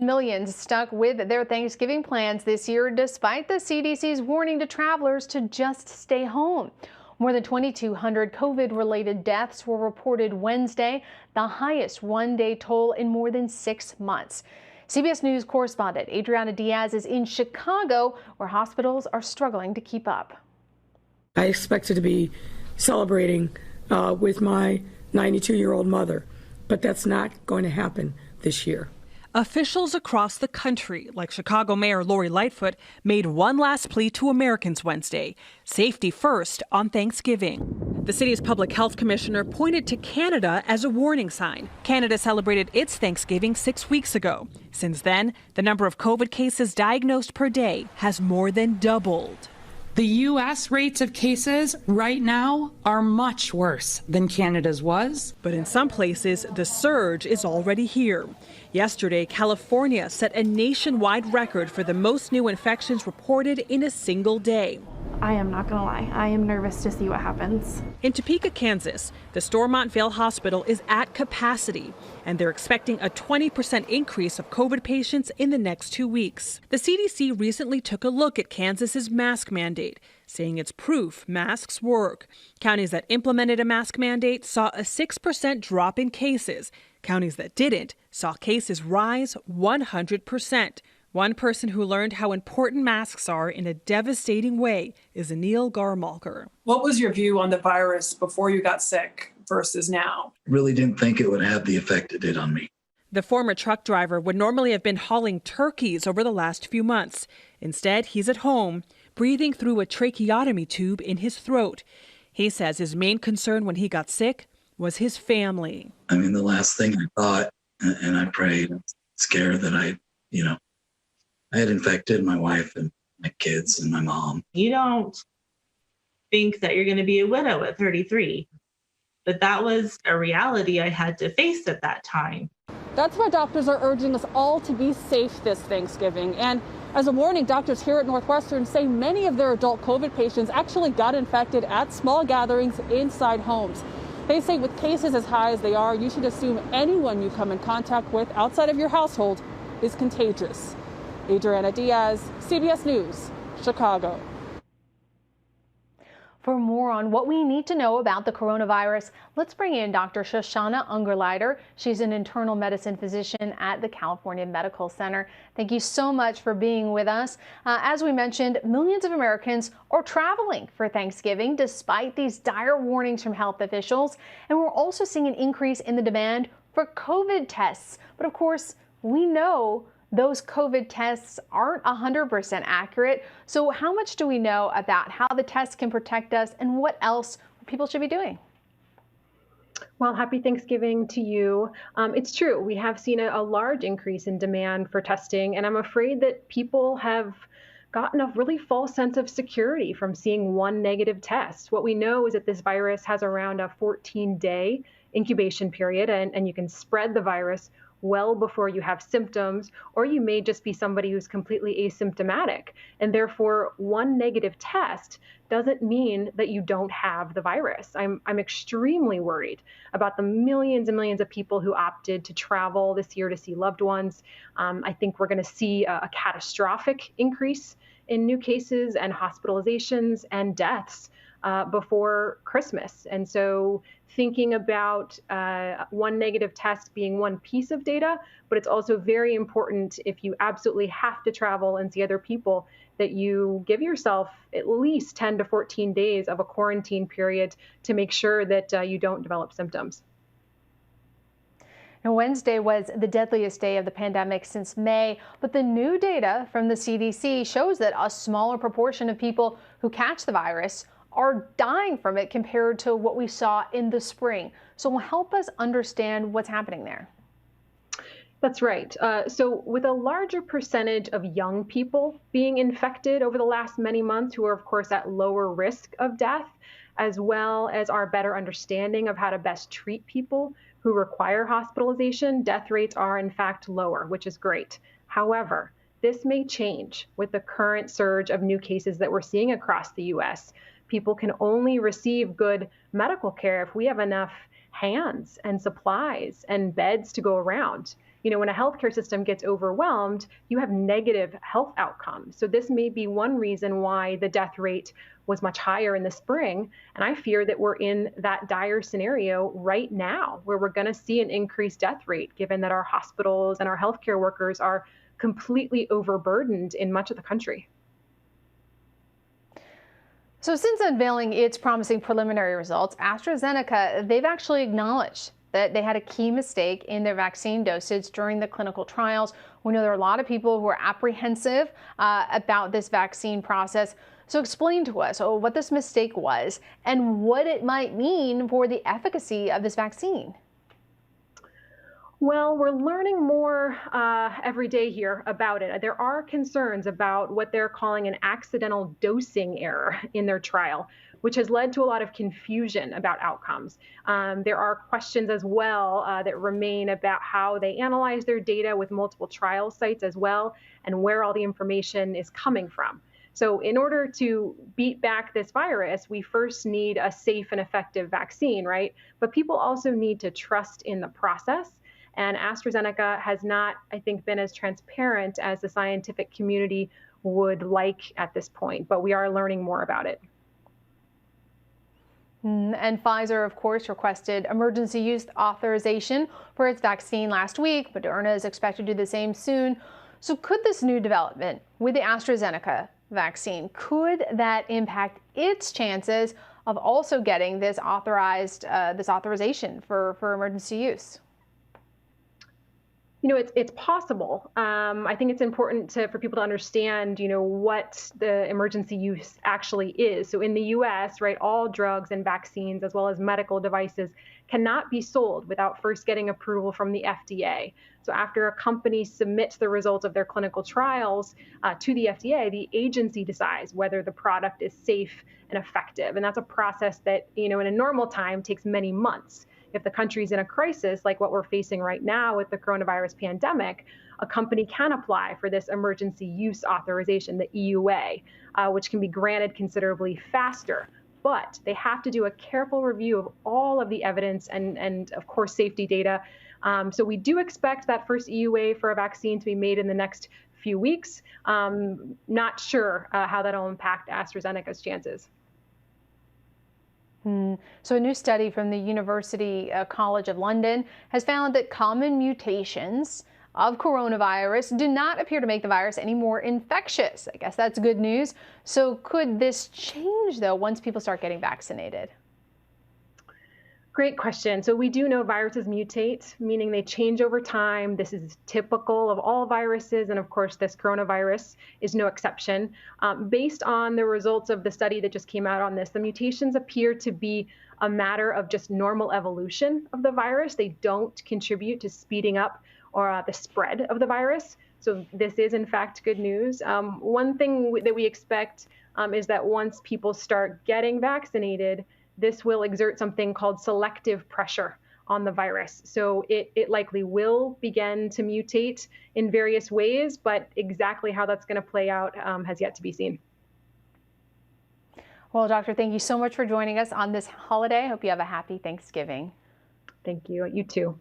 Millions stuck with their Thanksgiving plans this year, despite the CDC's warning to travelers to just stay home. More than 2,200 COVID-related deaths were reported Wednesday, the highest one-day toll in more than 6 months. CBS News correspondent Adriana Diaz is in Chicago, where hospitals are struggling to keep up. I expected to be celebrating with my 92-year-old mother, but that's not going to happen this year. Officials across the country, like Chicago Mayor Lori Lightfoot, made one last plea to Americans Wednesday: safety first on Thanksgiving. The city's public health commissioner pointed to Canada as a warning sign. Canada celebrated its Thanksgiving 6 weeks ago. Since then, the number of COVID cases diagnosed per day has more than doubled. The U.S. rates of cases right now are much worse than Canada's was. But in some places, the surge is already here. Yesterday, California set a nationwide record for the most new infections reported in a single day. I am not gonna lie, I am nervous to see what happens. In Topeka, Kansas, the Stormont Vail Hospital is at capacity, and they're expecting a 20% increase of COVID patients in the next 2 weeks. The CDC recently took a look at Kansas's mask mandate, saying it's proof masks work. Counties that implemented a mask mandate saw a 6% drop in cases. Counties that didn't saw cases rise 100%. One person who learned how important masks are in a devastating way is Anil Garmalkar. What was your view on the virus before you got sick versus now? Really didn't think it would have the effect it did on me. The former truck driver would normally have been hauling turkeys over the last few months. Instead, he's at home, breathing through a tracheotomy tube in his throat. He says his main concern when he got sick was his family. I mean, the last thing I thought, and I prayed, scared that I had infected my wife and my kids and my mom. You don't think that you're going to be a widow at 33, but that was a reality I had to face at that time. That's why doctors are urging us all to be safe this Thanksgiving. And as a warning, doctors here at Northwestern say many of their adult COVID patients actually got infected at small gatherings inside homes. They say with cases as high as they are, you should assume anyone you come in contact with outside of your household is contagious. Adriana Diaz, CBS News, Chicago. For more on what we need to know about the coronavirus, let's bring in Dr. Shoshana Ungerleider. She's an internal medicine physician at the California Medical Center. Thank you so much for being with us. As we mentioned, millions of Americans are traveling for Thanksgiving despite these dire warnings from health officials. And we're also seeing an increase in the demand for COVID tests. But of course, we know those COVID tests aren't 100% accurate. So how much do we know about how the tests can protect us and what else people should be doing? Well, happy Thanksgiving to you. It's true. We have seen a large increase in demand for testing, and I'm afraid that people have gotten a really false sense of security from seeing one negative test. What we know is that this virus has around a 14-day incubation period, and you can spread the virus well before you have symptoms, or you may just be somebody who's completely asymptomatic. And therefore, one negative test doesn't mean that you don't have the virus. I'm extremely worried about the millions and millions of people who opted to travel this year to see loved ones. I think we're going to see a catastrophic increase in new cases and hospitalizations and deaths before Christmas. And so thinking about one negative test being one piece of data, but it's also very important if you absolutely have to travel and see other people that you give yourself at least 10 to 14 days of a quarantine period to make sure that you don't develop symptoms. Now, Wednesday was the deadliest day of the pandemic since May, but the new data from the CDC shows that a smaller proportion of people who catch the virus are dying from it compared to what we saw in the spring. So help us understand what's happening there. That's right. So with a larger percentage of young people being infected over the last many months, who are of course at lower risk of death, as well as our better understanding of how to best treat people who require hospitalization, death rates are in fact lower, which is great. However, this may change with the current surge of new cases that we're seeing across the U.S. People can only receive good medical care if we have enough hands and supplies and beds to go around. when a healthcare system gets overwhelmed, you have negative health outcomes. So this may be one reason why the death rate was much higher in the spring. And I fear that we're in that dire scenario right now, where we're going to see an increased death rate, given that our hospitals and our healthcare workers are completely overburdened in much of the country. So since unveiling its promising preliminary results, AstraZeneca, they've actually acknowledged that they had a key mistake in their vaccine dosage during the clinical trials. We know there are a lot of people who are apprehensive about this vaccine process. So explain to us what this mistake was and what it might mean for the efficacy of this vaccine. Well, we're learning more every day here about it. There are concerns about what they're calling an accidental dosing error in their trial, which has led to a lot of confusion about outcomes. There are questions as well that remain about how they analyze their data with multiple trial sites as well, and where all the information is coming from. So in order to beat back this virus, we first need a safe and effective vaccine, right? But people also need to trust in the process. And AstraZeneca has not, I think, been as transparent as the scientific community would like at this point, but we are learning more about it. And Pfizer, of course, requested emergency use authorization for its vaccine last week. Moderna is expected to do the same soon. So could this new development with the AstraZeneca vaccine, could that impact its chances of also getting this authorization for emergency use? It's possible. I think it's important for people to understand, what the emergency use actually is. So in the U.S., right, all drugs and vaccines, as well as medical devices, cannot be sold without first getting approval from the FDA. So after a company submits the results of their clinical trials to the FDA, the agency decides whether the product is safe and effective. And that's a process that, in a normal time takes many months. If the country's in a crisis like what we're facing right now with the coronavirus pandemic, a company can apply for this emergency use authorization, the EUA, which can be granted considerably faster. But they have to do a careful review of all of the evidence and of course, safety data. So we do expect that first EUA for a vaccine to be made in the next few weeks. Not sure how that'll impact AstraZeneca's chances. So a new study from the University College of London has found that common mutations of coronavirus do not appear to make the virus any more infectious. I guess that's good news. So could this change, though, once people start getting vaccinated? Great question. So we do know viruses mutate, meaning they change over time. This is typical of all viruses, and of course, this coronavirus is no exception. Based on the results of the study that just came out on this, the mutations appear to be a matter of just normal evolution of the virus. They don't contribute to speeding up or the spread of the virus. So this is, in fact, good news. One thing that we expect is that once people start getting vaccinated, this will exert something called selective pressure on the virus. So it likely will begin to mutate in various ways, but exactly how that's going to play out has yet to be seen. Well, Doctor, thank you so much for joining us on this holiday. I hope you have a happy Thanksgiving. Thank you. You too.